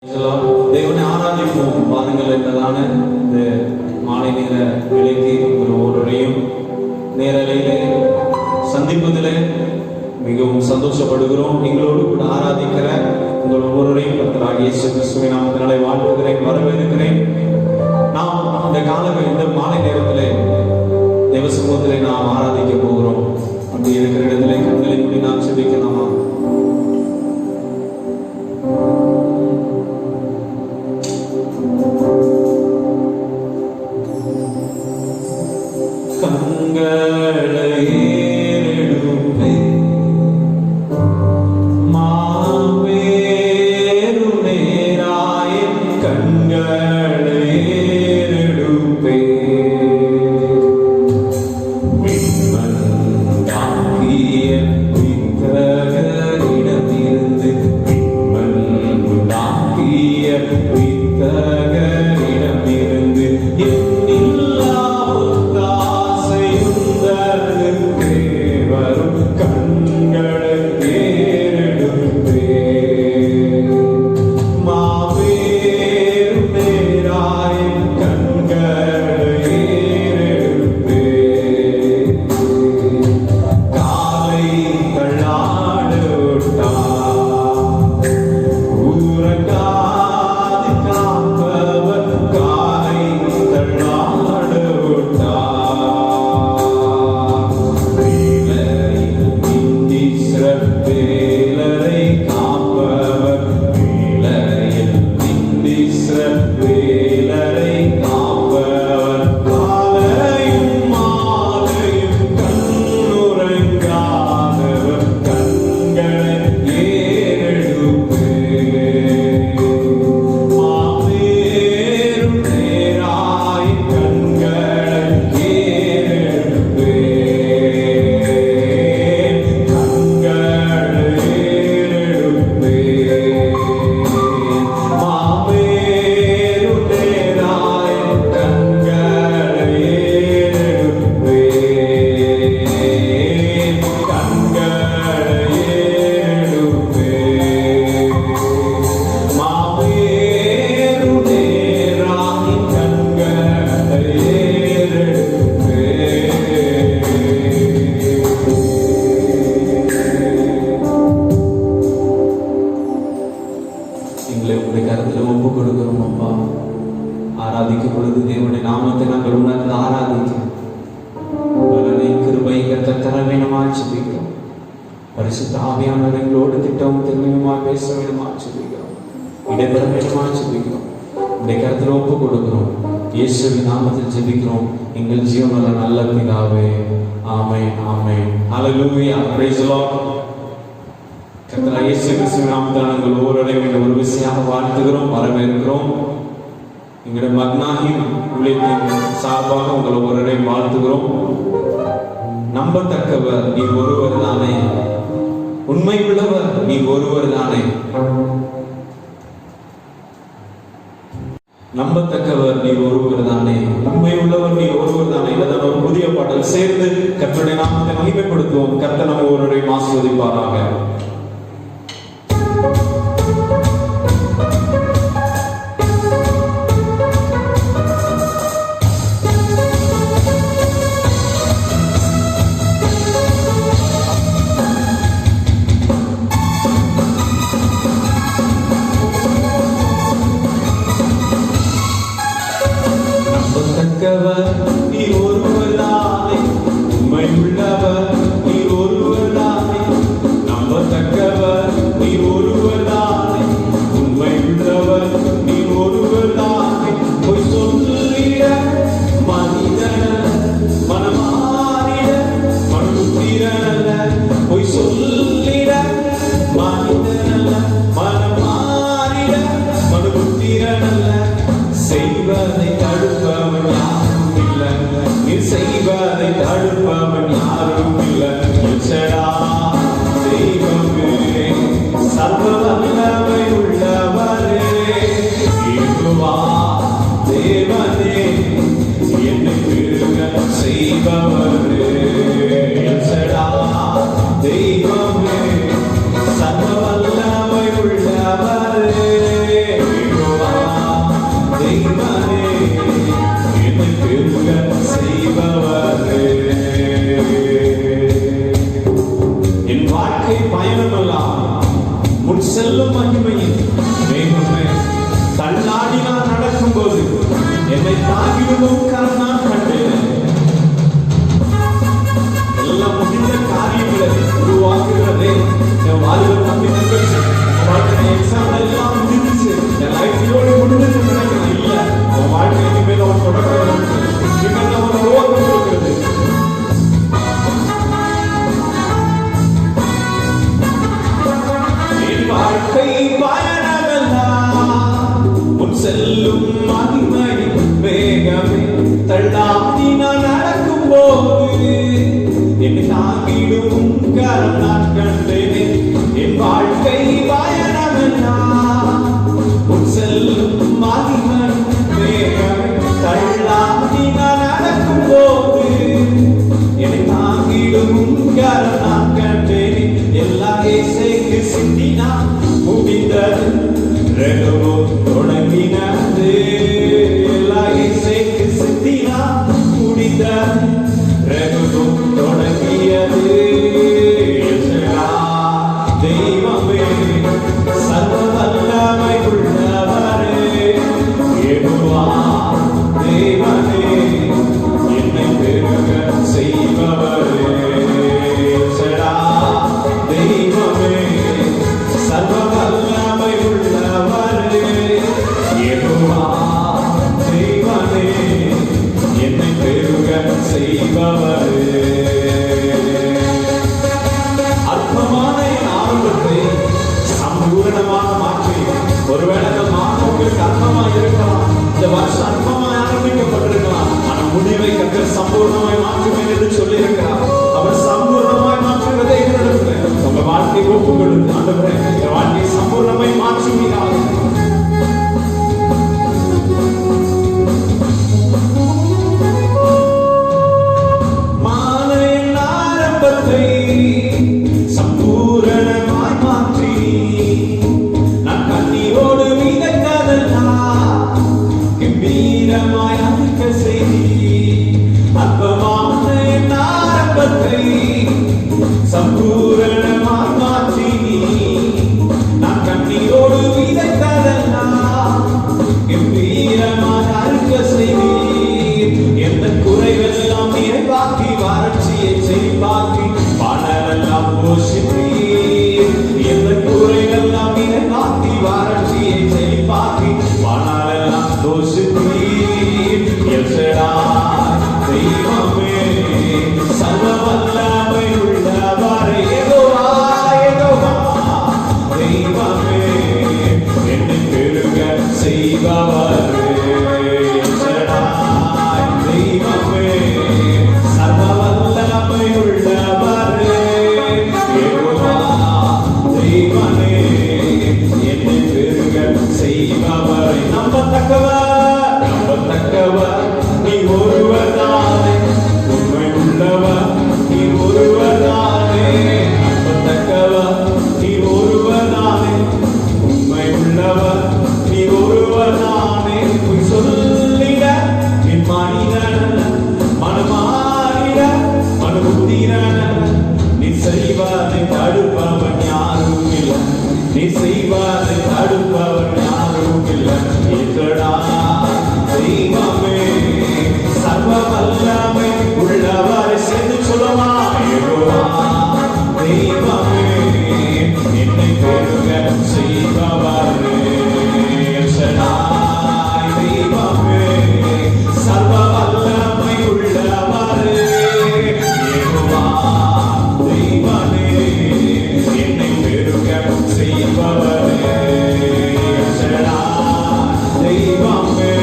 தேவனை ஆராதிப்போம். வாருங்கள் என்பதான இந்த மாலை நேர வேளைக்கு ஒவ்வொருவரையும் நேரலையிலே சந்திப்பதிலே மிகவும் சந்தோஷப்படுகிறோம். எங்களோடு கூட ஆராதிக்கிற உங்கள் ஒவ்வொருவரையும் கர்த்தராகிய இயேசு கிறிஸ்துவின் நாமத்தினாலே வாழ்த்துகிறேன், வரவேற்கிறேன். நாம் இந்த மாலை நேரத்திலே தேவ சமூகத்திலே நாம் ஆராதிக்க போகிறோம். அப்படி இருக்கிற இடத்திலே கண்களை மூடி நாம் செபிக்கலாமா? எங்கள் ஜீவனுள்ள நல்ல பிதாவே, ஆமென், ஆமென், ஹல்லேலூயா, பிரைஸ் தி லார்ட். கர்த்தர் இயேசு கிறிஸ்துவின் நாமத்தில் நாங்கள் ஒவ்வொருவரையும் ஒரு விசையாக வாழ்த்துகிறோம், வரவேற்கிறோம். எங்களுடைய மக்னாகி ஊழியத்தின் சார்பாக உங்கள் ஒவ்வொருவரையும் வாழ்த்துகிறோம். நம்பத்தக்கவர் நீ ஒருவர் தானே, உண்மை உள்ளவர் நீ ஒருவர் தானே, நம்பத்தக்கவர் நீ ஒருவர் தானே, உண்மை உள்ளவர் நீ ஒருவர் தானே. இதனால் ஒரு புதிய பாடல் சேர்ந்து கர்த்தருடைய நாமத்தை மகிமைப்படுத்துவோம். கர்த்தர் நம்ம ஒருவரையும் ஆசீர்வதிப்பாராக. நீ ஒருவர் தானே, உண்மை உள்ளவர் நீ ஒருவர் தானே, நம்பத்தக்க செல்லும் மகிமை வேகமே தள்ளாடி நான் நடக்கும் போது என்னை தாங்கிடும் கரம் நான் கண்டேனே. என் வாழ்க்கை பயணமெல்லாம் உன் செல்லும் மகிமை வேகமே தள்ளாடி நான் நடக்கும் போது என்னை தாங்கிடும் கரம் நான் கண்டேனே. எல்லா இசைக்கு சிந்தினா முடிந்தது ரெகமோ தொடங்கினது. எல்லா இசைக்கு சிந்தினா முடிந்தது ரெகமோ தொடங்கியது. தெய்வமே சர்வ வல்லமை உள்ளவரே யெகோவா தேவனே என்னை பெருக செய்பவரே. தெய்வமே சர்வ வல்லமை உள்ளவரே யெகோவா தேவனே என்னை பெருக செய்பவரே. அற்பமான என் ஆரம்பத்தை சம்பூரணமாக மாற்றி ஒருவேளை இந்த மாதம் உங்களுக்கு அற்பமாக இருக்கலாம், இந்த வருஷம் அற்பமாக ஆரம்பிக்கப்பட்டிருக்கலாம், ஆனால் முடிவை கர்த்தர் சம்பூர்ணமாய் மாற்றுவேன் என்று சொல்லி இருக்கிறார். அவர் சம்பூர்ணமாய் மாற்றுவதை எதிர்ப்பு உங்க வாழ்க்கை ஒப்பு கொடுத்து ஆண்டவரே என் வாழ்க்கை சம்பூர்ணமாய் மாற்றுவீராக. மாலையின் ஆரம்பத்தை சம்பூரணமாய் மாற்றி நான் கண்ணீரோடு விதைத்ததெல்லாம் கம்பீரமாய் அழிக்க செய்தி. அற்பமான என் ஆரம்பத்தை சம்பூரணமாய் மாற்றி நான் கண்ணீரோடு விதைத்ததெல்லாம் கம்பீரமாய் அழிக்க செய்தி. எந்த குறைவெல்லாம் நிறைவாக்கி வறட்சியை செழிப்பாக்கி பாடலெல்லாம் போஷித்தீர். எந்த குறைவெல்லாம் நிறைவாக்கி வறட்சியை செழிப்பாக்கி பாடலெல்லாம் போஷித்தீர். தெய்வமே சர்வ வல்லமை உள்ளவரே யெகோவா யெகோவா தெய்வமே என்னை பெருக செய்பவரே. தெய்வமே சர்வ வல்லமை உள்ளவரே யெகோவா தெய்வமே என்னை பெருக செய்பவரே. நம்பத்தக்கவர் நம்பத்தக்கவர் நீ ஒருவர்தானே, உண்மை உள்ளவர் நீ ஒருவர்தானே. நம்பத்தக்கவர் நீ ஒருவர்தானே, உண்மை உள்ளவர் நீ ஒருவர்தானே. பொய் சொல்லிட என் மனிதன் மனமாறிட மனமுத்திரன். நீ செய்வதை தடுப்பவன் யாரும் இல்லை, நீ செய்வதை தடுப்பவன் யாரும் இல்லை. இதடா தெய்வமே சர்வ வல்லமை உள்ளவரை சேர்ந்து சொல்லமா யெகோவா தெய்வமே என்னை பெருக செய்பவரே. தெய்வமே சர்வ வல்லமை உள்ளவரே யெகோவா தெய்வமே என்னை பெருக செய்பவரே. தெய்வமே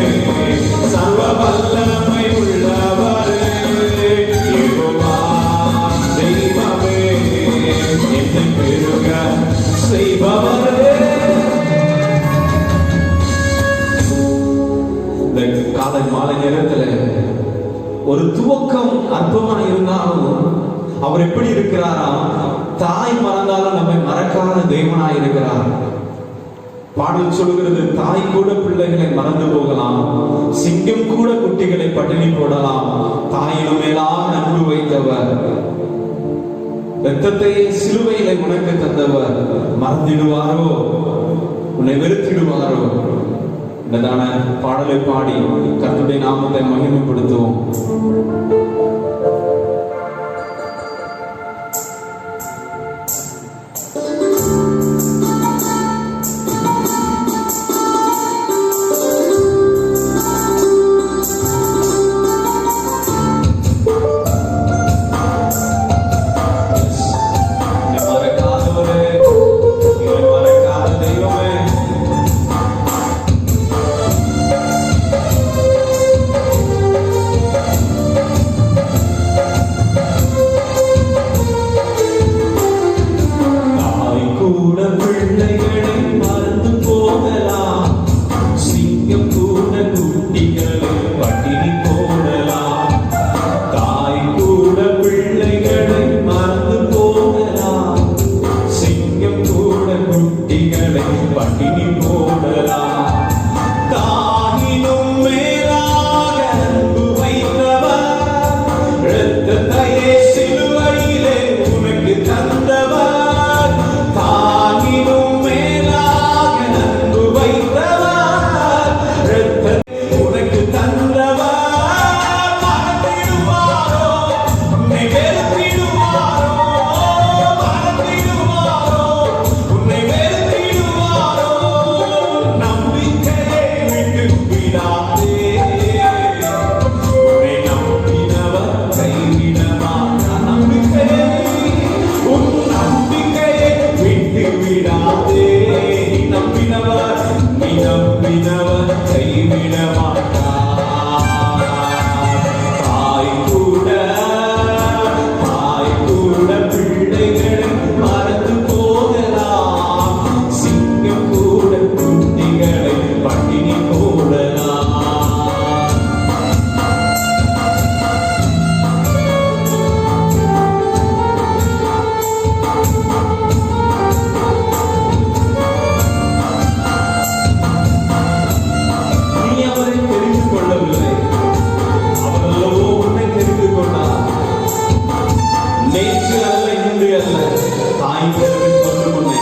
சர்வ வல்லமை உள்ளவரே யெகோவா தெய்வமே என்னை பெருக செய்பவரே. இந்த காலை மாலை நேரத்தில் ஒரு துவக்கம் அற்பமாக இருந்தாலும் அவர் எப்படி இருக்கிறாரா? தாய் மறந்தாலும் நம்மை மறக்காத தேவனாய் இருக்கிறார். பாடல் சொல்கிறது, தாய் கூட பிள்ளைகளை மறந்து போகலாம், சிங்கம் கூட குட்டிகளை பட்டினி போடலாம், தாயிலும் மேலான அன்பு வைத்தவர், இரத்தத்தை சிலுவையிலே உனக்கு தந்தவர் மறந்திடுவாரோ, உன்னை வெறுத்திடுவாரோ? என்னதான பாடலை பாடி கர்த்தருடைய நாமத்தை மகிமைப்படுத்துவோம். நம்பினவர் கைவிட மாட்டார். தாய் கூட பிள்ளைகளை மறந்து போகலாம். சிங்கம் கூட குட்டிகளை பட்டினி போடலாம். நேற்று அல்ல இன்று அல்ல தாய் கருவில் கொண்டு முன்னே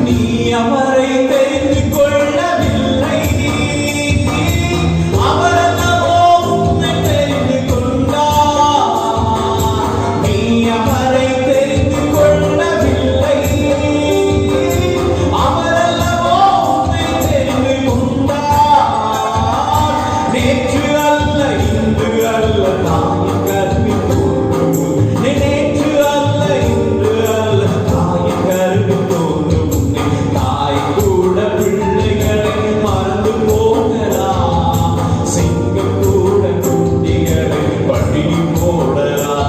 நீ அவரை தெரிந்து கொள்ளவில்லை. அவரல்லவோ உன்னை தெரிந்து கொண்டார். நீ அவரை தெரிந்து கொள்ளவில்லை. அவரல்லவோ உன்னை தெரிந்து கொண்டார். நேற்று அல்ல இன்று அல்ல தாயின் கருவில் தோன்றும். நேற்று அல்ல இன்று அல்ல தாயின் கருவில் தோன்றும். தாய் கூட பிள்ளைகளை மறந்து போகலாம். சிங்கம் கூட குட்டிகளை பட்டினி போடலாம்.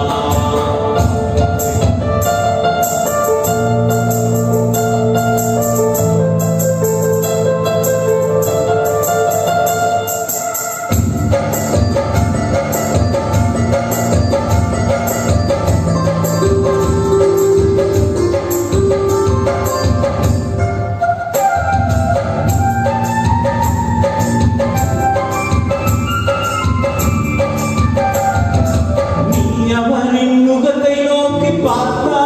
அவரின் முகத்தை நோக்கி பார்த்தால்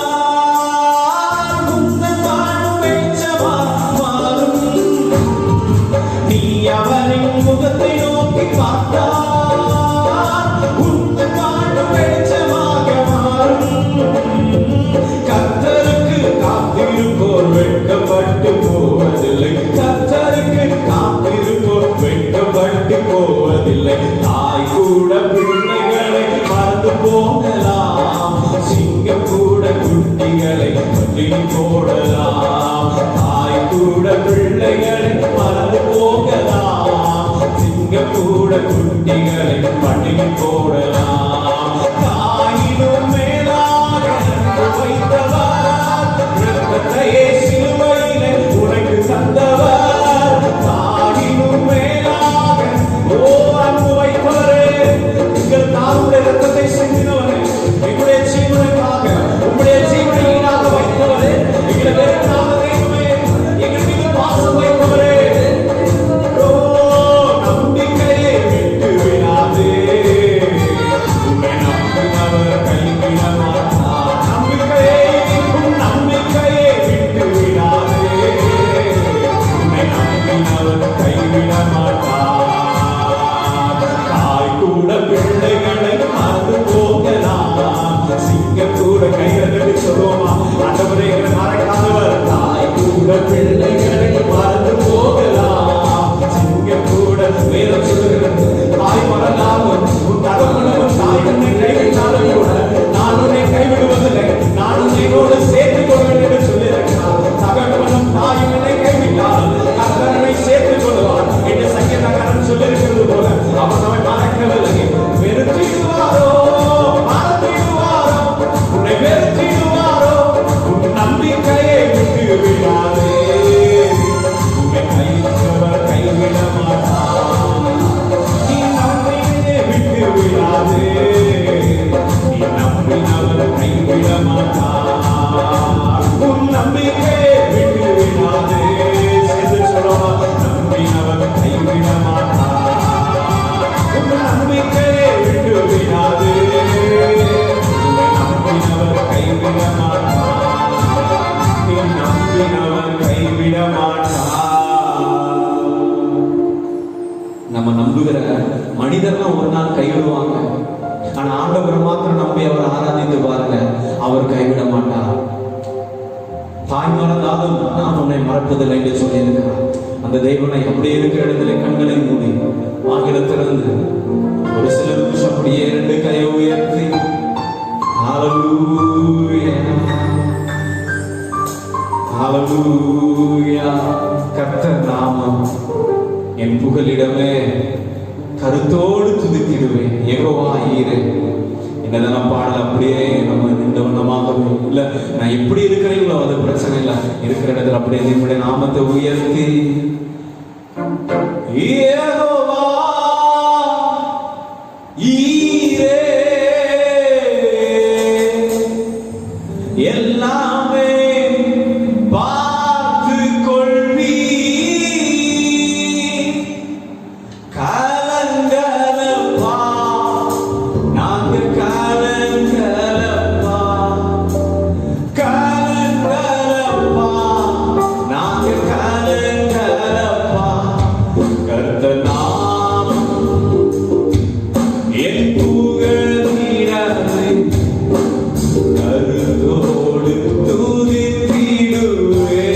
உந்தன் வாழும் வெளிச்சமாக மாறும். நீ அவரின் முகத்தை நோக்கி பார்த்தால் உந்தன் வாழும் வெளிச்சமாக மாறும். கர்த்தருக்கு காத்திருப்போர் வெட்கப்பட்டு போவதில்லை. கர்த்தருக்கு காத்திருப்போர் வெட்கப்பட்டு போவதில்லை. தாய் கூட பிள்ளைகளை மறந்து போகலாம். சிங்கம் கூட குட்டிகளை பட்டினி போடலாம். தாய் கூட பிள்ளைகளை மறந்து போகலாம். சிங்கம் கூட குட்டிகளை பட்டினி போடலாம். தாயினும் மேலாக அன்பு வைத்தவர், இரத்தத்தையே சிலுவையிலே உனக்கு தந்தவர். தாயினும் மேலாக அன்பு வைத்தவரே, எங்கள் தாயுடைய இரத்தத்தை சிந்தினவரே, எங்களுடைய ஜீவனுக்காக உங்களுடைய ஜீவனை ஈடாக வைத்தவரே, எங்களை வெறுக்காத தெய்வமே, எங்கள் மீது பாசம் வைத்தவரே. ஓ நம்பிக்கையை விட்டு விடாதே, உன்னை நம்பினவர் கைவிட மாட்டார். நம்பிக்கையை விட்டு விடாதே, உன்னை நம்பினவர் கைவிட மாட்டார். தாய் கூட பிள்ளைகளை மறந்து போகலாம். சிங்கம் கூட கைகளை சொல்லுவோமா? ஆண்டவரே எங்களை மறக்காதவர். தாய் கூட பிள்ளைகளை மறந்து போகலாம். சிங்கம் கூட வேதம் சொல்லுகிறது, தாய் மறந்தாலும் உன் தகவலும் தாய் உன்னை கைவிட்டாலும் கூட நான் உன்னை கைவிடுவதில்லை, நான் உன்னோடு சேர்த்துக் கொள்வேன் என்று சொல்லியிருக்கிறார். தகவலும் தாய் உன்னை கைவிட்டால் கர்த்தரை சேர்த்துக் கொள்வார் என்று சங்கீதக்காரன் சொல்லியிருக்கிறது போல அவர் நம்மை மறக்கவில்லை. வெறுத்திடுவாரோ மறந்திடுவாரோ, உன்னை வெறுத்திடுவாரோ, உன் நம்பிக்கையை விட்டு விடாதே. உன்னை கைவிட்டவர் கைவிட மாட்டார். நீ நம்பிக்கையை விட்டு விடாதே, நீ நம்பினவர் கைவிட மாட்டார். உன் நம்பிக்கையை விட்டு விடாதே. சேர்ந்து சொல்லலாம், நம்பினவர் கைவிட மாட்டார். உன் நம்பிக்கையை விட்டு விடாதே, உன்னை நம்பினவர் கைவிட மாட்டார். நீ நம்பினவர் கைவிட மாட்டார். நம்ம நம்புகிற மனிதர்லாம் ஒரு நாள் கைவிடுவாங்க. ஆனா ஆண்டவரை மாத்திரம் நம்பி அவர் ஆராதித்து பாருங்க, அவர் கைவிட மாட்டார். தாய் மறந்தாலும் நான் உன்னை மறப்பதில்லை என்று சொல்லியிருக்கிறார். அந்த தெய்வனை அப்படியே இருக்கிற இடத்துல கண்களை மூடி வாங்கிட திறந்து ஒரு சில நிமிஷம் அப்படியே 2 கையை உயர்த்தி ஹalleluya ஹalleluya. கர்த்தர் நாமம் என் புகலிடமே, கருத்தோடு துதித்திடுவேன். யெகோவா ஈரே. என்னதான் பாடல் அப்படியே நம்ம நின்ற வண்ணமாகவே இல்ல, நான் எப்படி இருக்கிறீங்களோ அது பிரச்சனை இல்லை, இருக்கிற இடத்துல அப்படியே நம்முடைய நாமத்தை உயர்த்தி யெகோவா ஈரே எல்லாமே பார்த்து கொள்வி கலங்கலப்பா, நாங்க கலங்கலப்பா, கலங்கலப்பா, நாங்க கலங்கலப்பா. கர்த்தர் நாமம் என் புகலிடமே, கருத்தோடு துதித்திடுவே.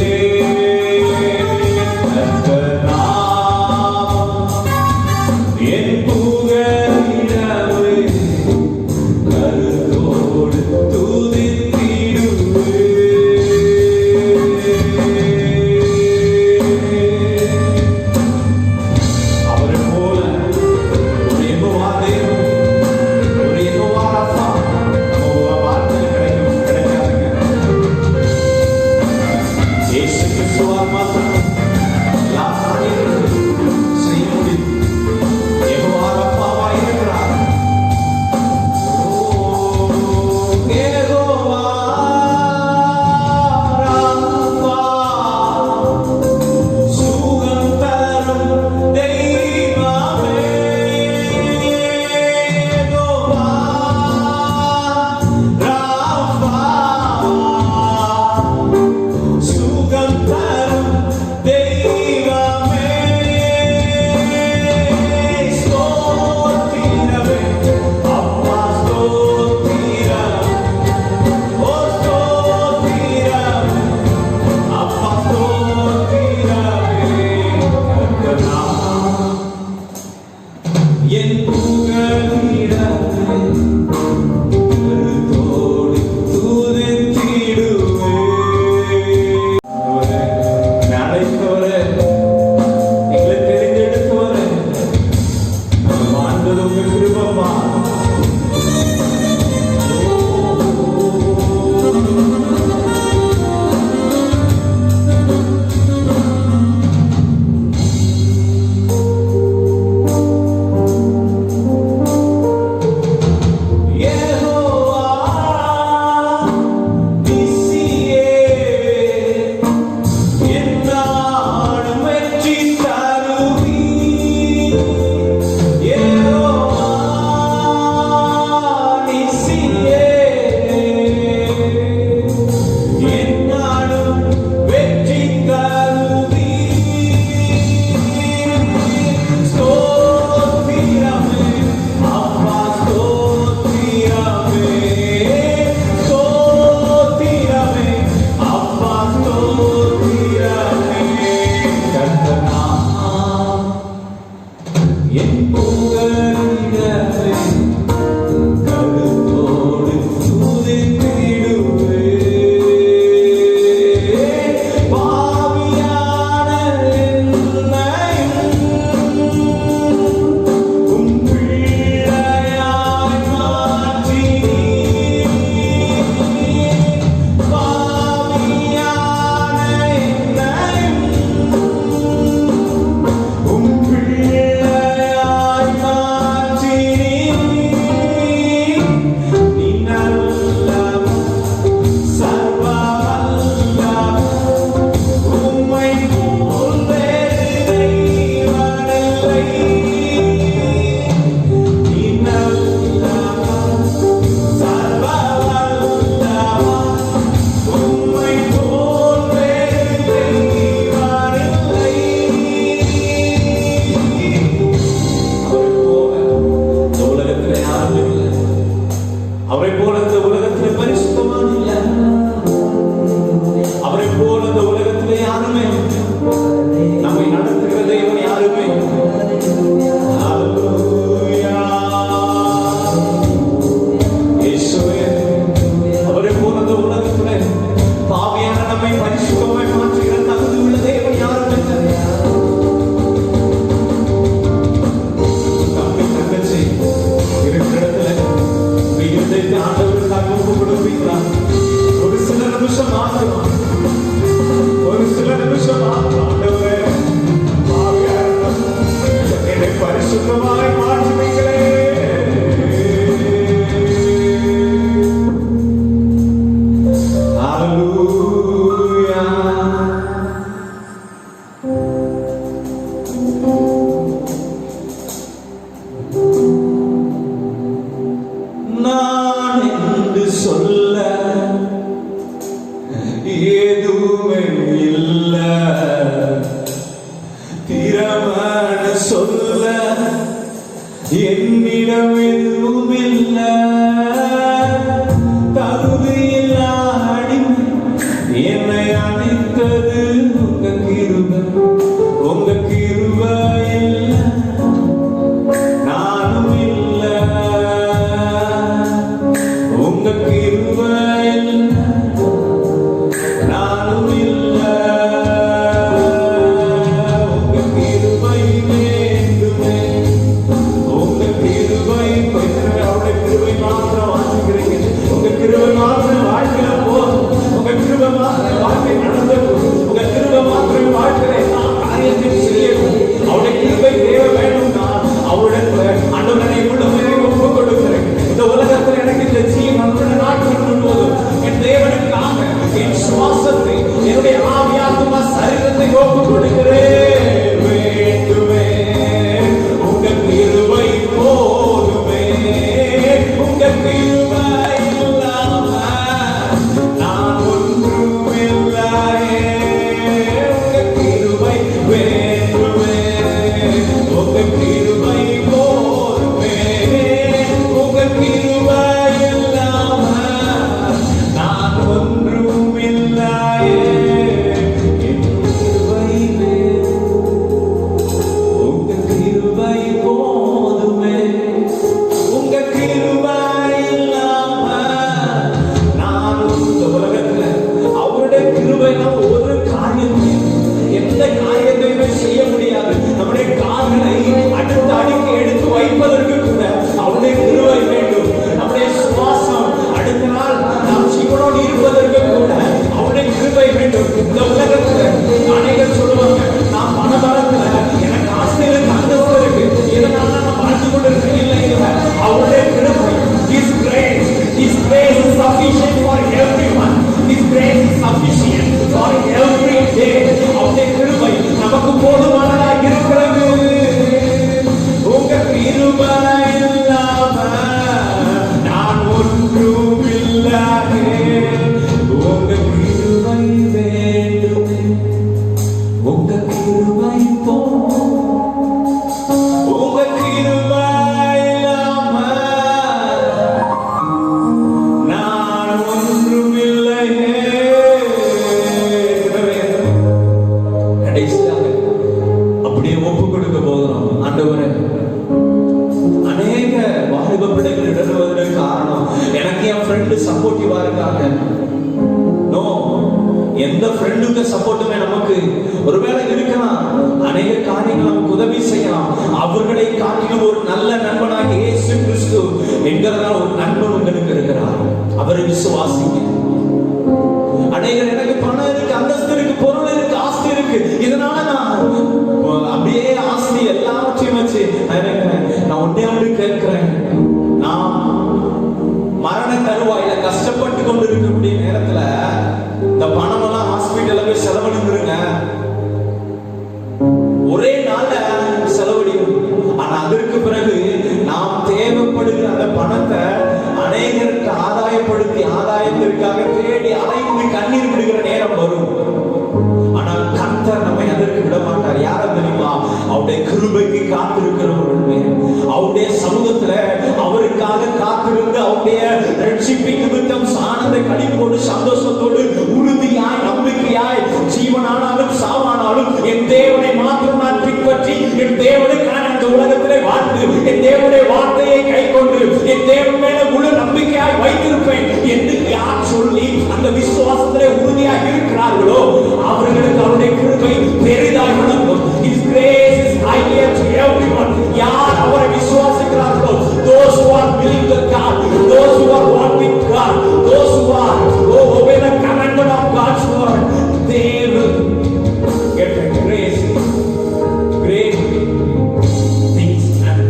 எதுவுமே இல்ல, திறமான சொல்ல என்னிடம் எதுவும் இல்ல, தகுதியில்லா அடிமை என்னை அணைத்தது உங்க கிருபை, உங்க கிருபை இல்ல நானும் இல்ல, உங்க கிருபை இல்ல நானும் இல்ல, உங்க கிருபை வேண்டுமே, உங்க கிருபை அவருடைய கிருபை மாத்திரம் வாசிக்கிறீங்க, உங்க கிருபை மாத்திரம் வாழ்க்கையில போதும், உங்க கிருபை மாத்திரம் வாழ்க்கை நடந்த உங்க கிருபை மாத்திரம் வாழ்க்கையை காரியத்தை செய்யணும், அவருடைய கிருபை தேவை வேண்டும். நான் அவருடைய அன்றுடனே உள்ளவரை ஒப்பு கொடுக்கிறேன். இந்த உலகத்தில் எனக்கு இந்த ஜீவன் நாட்கள் முழுவதும் என் தேவனுக்காக என் சுவாசத்தை என்னுடைய ஆவியாத்மா சரீரத்தை ஒப்பு கொடுக்கிறேன். வேண்டுமே உங்க கிருபை போதுமே, உங்க கிருபை இல்லாம நான் ஒன்றும் இல்லையே, உங்க கிருபை வேண்டுமே, உங்க கிருபை போதுமே, உங்க கிருபை இல்லாம நான் ஒன்றும் இல்லையே, என் கிருபை உங்க கிருபை போதுமே, உங்க கிருபை இல்லாம நான் இந்த உலகத்துல அவருடைய கிருபைனா ஒரு காரியத்தை எந்த காரியத்தையுமே செய்ய முடியாது. நம்முடைய கால்களை அடுத்த அடிக்கு எடுத்து வைப்பதற்கு கூட அவருடைய கிருபை வேண்டும். நம்முடைய சுவாசம் அடுத்த நாள் நாம் ஜீவனோடு இருப்பதற்கு கூட அவருடைய கிருபை வேண்டும். இந்த உலகத்துல அநேகர் சொல்லுவாங்க, நான் பணபலத்துல எனக்கு ஆஸ்தி இருக்கு, அந்தஸ்து இருக்கு, இதனால நான் வாழ்ந்து கொண்டிருக்கேன். இல்லை இல்லை, அவருடைய கிருபை His grace is sufficient for everyone. His grace is sufficient for every day. அவருடைய கிருபை நமக்கு போதுமானதாக இருக்கிறது. உங்க கிருபை இல்லாம நான் ஒன்றும் இல்லையே, உங்க கிருபை வேண்டுமே, உங்க கிருபை போதும், உங்க கிருபை இல்லாம நான் ஒன்றும் இல்லையே. கடைசியாக அப்படியே ஒப்பு கொடுக்க போகிறோம். ஆண்டவரே, அநேக வாலிப பிள்ளைகள் இடறுவதற்கு காரணம் எனக்கு என் ஃப்ரெண்டு சப்போர்ட்டிவா இருக்காங்க. நோ, எந்த ஃப்ரெண்டுக்கு சப்போர்ட்டுமே நமக்கு ஒருவேளை இருக்கலாம், அநேக காரியங்கள் நமக்கு உதவி செய்யலாம். அவர்களை காட்டிலும் ஒரு நல்ல நண்பனாக இயேசு கிறிஸ்து என்கிறதால் ஒரு நண்பன் உங்களுக்கு இருக்கிறார். அவரை விசுவாசிங்க. அநேகர் எனக்கு பணம் இருக்கு, அந்தஸ்து இருக்கு, பொருள் இருக்கு, ஆஸ்தி இருக்கு, இதனால நான் அப்படியே ஆஸ்தி எல்லாவற்றையும் வச்சு நான் ஒன்னே ஒன்று கேட்கிறேன். நான் மரண தருவாயில கஷ்டப்பட்டு கொண்டு இருக்கக்கூடிய நேரத்துல இந்த பணம் எல்லாம் ஹாஸ்பிட்டல்ல போய் செலவழிந்துருங்க, ஒரே நாள்ல செலவழியும். ஆனா அதற்கு பிறகு நாம் தேவைப்படுகிற அந்த பணத்தை அநேகருக்கு ஆதாயப்படுத்தி ஆதாயத்திற்காக தேடி அலைந்து கண்ணீர் விடுகிற நேரம் வரும். ஆனால் கர்த்தர் நம்மை அதற்கு விட மாட்டார். யார தெரியுமா? அவருடைய கிருபைக்கு காத்திருக்கிறவர்கள், அவருடைய சமூகத்துல அவருக்காக காத்திருந்து அவருடைய ரட்சிப்பின் நிமித்தம் ஆனந்த களிப்போடு சந்தோஷத்தோடு உறுதியாய் நம்பிக்கையாய் ஜீவனானாலும் சாவானாலும் என் தேவனை மாத்திரம் நான் பின்பற்றி என் தேவனுக்கான இந்த உலகத்திலே வாழ்ந்து என் தேவனுடைய வார்த்தையை கை கொண்டு என் தேவன் மேல முழு நம்பிக்கையாய் வைத்திருப்பேன் என்று யார் சொல்லி அந்த விசுவாசத்திலே உறுதியாக இருக்கிறார்களோ அவர்களுக்கு அவருடைய கிருபை பெரிதாய் விளங்கும். His grace is higher to everyone. யார் அவரை விசுவாசிக்கிறார்களோ, those who are believing God, those who are walking God, those who are obey the commandment of God's word, they will get the grace, great things, and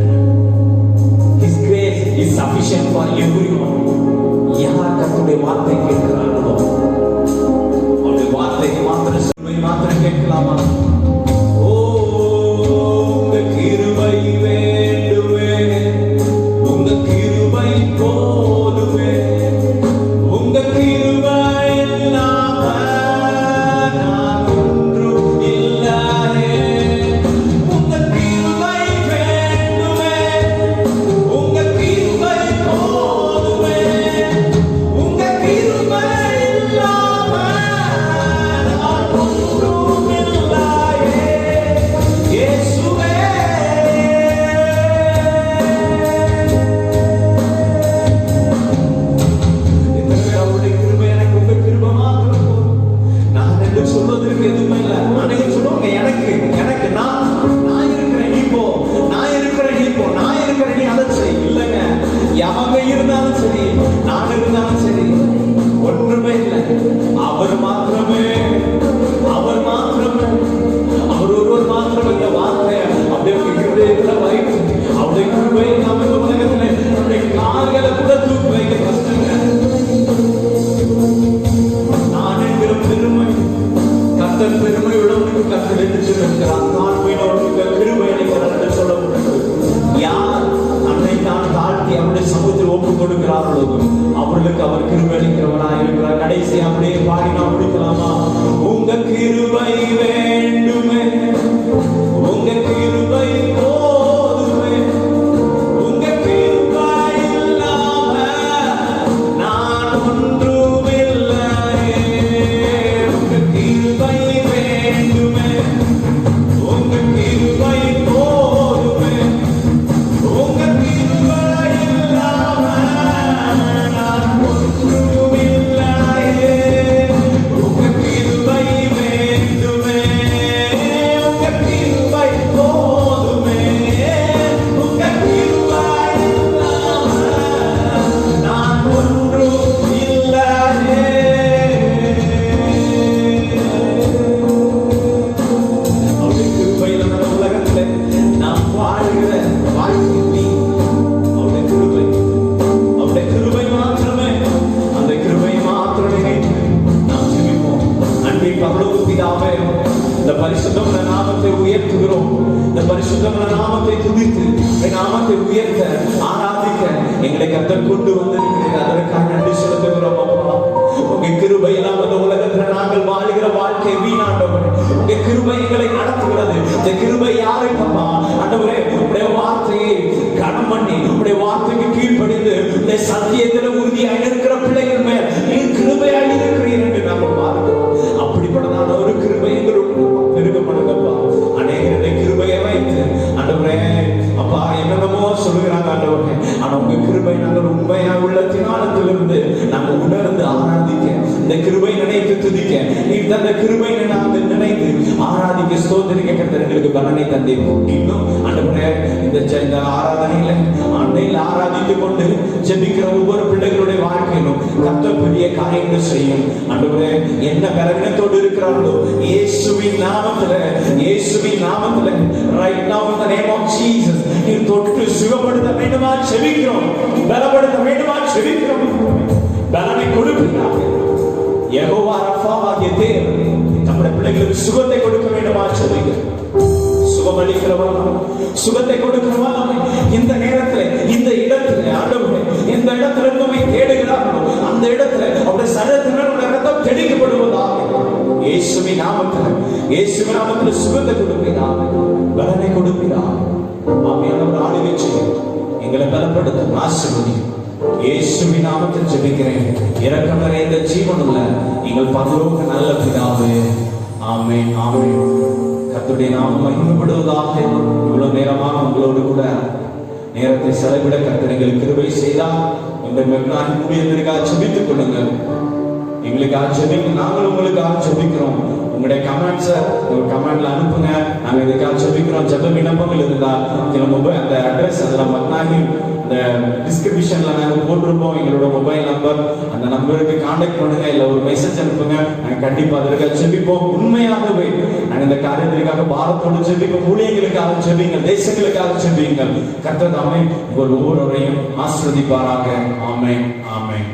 His grace is sufficient for everyone. யார் கர்த்தருடைய வார்த்தை கேட்கிறார்களோ அவருடைய வார்த்தைக்கு கர்த்தர் பெருமை உள்ளவனுக்கு கர்த்தர் என்று சொல்லியிருக்கிறார். தாழ்மையுள்ளவனுக்கு கிருபை அளிக்கிறார் என்று சொல்லப்பட்டது. யார் தன்னை தான் தாழ்த்தி அவருடைய சமூகத்தில் ஒப்புக் கொடுக்கிறார்களோ அவர்களுக்கு அவர் கிருபை அளிக்கிறவராக இருக்கிறார். கடைசி அப்படியே பாடினா முடிக்கலாமா? உங்க கிருபை வேண்டுமே, உங்க கிருபை போதுமே, உங்க கிருபை இல்லாம நான் ஒன்றுமில்லையே. உங்க கிருபை வேண்டுமே, உங்க கிருபை போதுமே, உங்க கிருபை இல்லாம நான் ஒன்றுமில்லையே. உங்க கிருபை வேண்டுமே, உங்க கிருபை போதுமே, உங்க கிருபை இல்லாம நான் ஒன்றுமில்லையே. அவருடைய கிருபையில நம்ம உலகத்துல நாம் வாழ்கிற வாழ்க்கை நீ அவருடைய கிருபை, அவருடைய கிருபை மாத்திரமே, அந்த கிருபை மாத்திரம் நினைத்து நாம் ஜெபிப்போம். அன்பின் பரலோக பிதாவே, இந்த பரிசுத்தமுள்ள நாமத்தை உயர்த்துகிறோம். இந்த பரிசுத்தமுள்ள நாமத்தை துதித்து இந்த நாமத்தை உயர்த்த ஆராதிக்க எங்களை கர்த்தர் கொண்டு வந்திருக்கிறீர்கள். அதற்காக நன்றி செலுத்துகிறோம். அப்பா, உங்க கிருபை இல்லாம இந்த உலகத்துல நாங்கள் வாழ்கிற வாழ்க்கை வீணாண்டவர். உங்க கிருபை எங்களை நடத்துகிறது. இந்த கிருபை யாருக்கப்பா? ஆண்டவரே, உடைய வார்த்தையை கனம் பண்ணி உடைய வார்த்தைக்கு கீழ்ப்படிந்து இந்த சத்தியத்துல உறுதியாக இருக்கிற பிள்ளைகள் மேல் நீ கிருபையாக இருக்கிறீர் என்று நாங்கள் பார்க்கிறோம். அப்படிப்பட்டதான ஒரு கிருபை எங்களுக்கு பெருகப்படுங்கப்பா. அநேகருடைய கிருபையை வைத்து ஆண்டவரே அப்பா என்னென்னமோ சொல்லுகிறாங்க ஆண்டவரே. ஆனா உங்க கிருபை நாங்கள் உண்மையா உள்ளத்தினாலத்திலிருந்து நாங்கள் உணர்ந்து ஆராதிக்க, இந்த கிருபை நினைத்து துதிக்க, இந்த கிருபை நாங்கள் நினைத்து ஆராதிக்க ஸ்தோத்திரிக்க கர்த்தர் எங்களுக்கு பலனை தந்தீர்கள். இன்னும் ஆண்டவரே இந்த ஆராதனையில அன்னையில் ஆராதித்துக் கொண்டு ஜெபிக்கிற ஒவ்வொரு பிள்ளைகளுடைய வாழ்க்கையிலும் கர்த்தர் பெரிய காரியங்கள் செய்யும். ஆண்டவரே என்ன பலவீனத்தோடு இருக்கிறார்களோ இயேசுவின் நாமத்துல, இயேசுவின் நாமத்துல right now in the name of Jesus நீ தொட்டு சுகப்படுத்த வேண்டுமா ஜெபிக்கிறோம். பலப்படுத்த வேண்டுமா ஜெபிக்கிறோம். பலனை கொடுக்கிறார் யெகோவா ரஃபா ஆகிய தேவன் நம்முடைய பிள்ளைகளுக்கு சுகத்தை கொடுக்க வேண்டுமா ஜெபிக்கிறோம். சுகமளிக்கிறவன், சுகத்தை கொடுக்கிறவன் இந்த நேரத்துல இந்த இடத்துல ஆண்டவரே இந்த இடத்துல நம்மை தேடுகிறார்களோ அந்த இடத்துல அவருடைய சரீரத்தினுடைய ரத்தம் தெளிக்கப்படுவதாக இயேசுவின் நாமத்துல, இயேசுவின் நாமத்துல சுகத்தை கொடுக்கிறார், பலனை கொடுக்கிறார். ஆமென். ஆளுகை செய்யும், எங்களை பலப்படுத்த ஆசீர்வதியும். இயேசுவின் நாமத்தில் ஜெபிக்கிறேன். இரக்கம் நிறைந்த ஜீவனுள்ள எங்கள் பரலோக நல்ல பிதாவே. ஆமென், ஆமென். கர்த்தருடைய நாமம் மகிமைப்படுவதாக. இவ்வளவு நேரமாக உங்களோடு கூட நேரத்தை செலவிட கர்த்தர் எங்களுக்கு கிருபை செய்தால் எங்களுக்காக முடியதற்காக ஜெபித்துக் கொள்ளுங்கள். எங்களுக்காக ஜெபிங்க, நாங்கள் உங்களுக்காக ஜெபிக்கிறோம். உங்களுடைய கமெண்ட்ஸை ஒரு கமெண்ட்ல அனுப்புங்க. நாங்கள் இதுக்காக ஜெபிக்கிறோம். ஜெப விண்ணப்பங்கள் இருந்தால் அந்த அட்ரஸ் அதில் மக்னாகி அந்த டிஸ்கிரிப்ஷன்ல நாங்கள் போட்டிருப்போம் எங்களோட மொபைல் நம்பர். அந்த நம்பருக்கு கான்டாக்ட் பண்ணுங்க, இல்லை ஒரு மெசேஜ் அனுப்புங்க. நாங்கள் கண்டிப்பாக அதற்காக ஜெபிப்போம். உண்மையாகவே நாங்கள் இந்த காரியத்திற்காக பாரத்தோடு ஜெபிப்போம். ஊழியர்களுக்காக ஜெபிங்க, தேசங்களுக்காக ஜெபிங்க. கர்த்தர் தாமே ஒவ்வொருவரையும் ஆசீர்வதிப்பாராக. ஆமென், ஆமென்.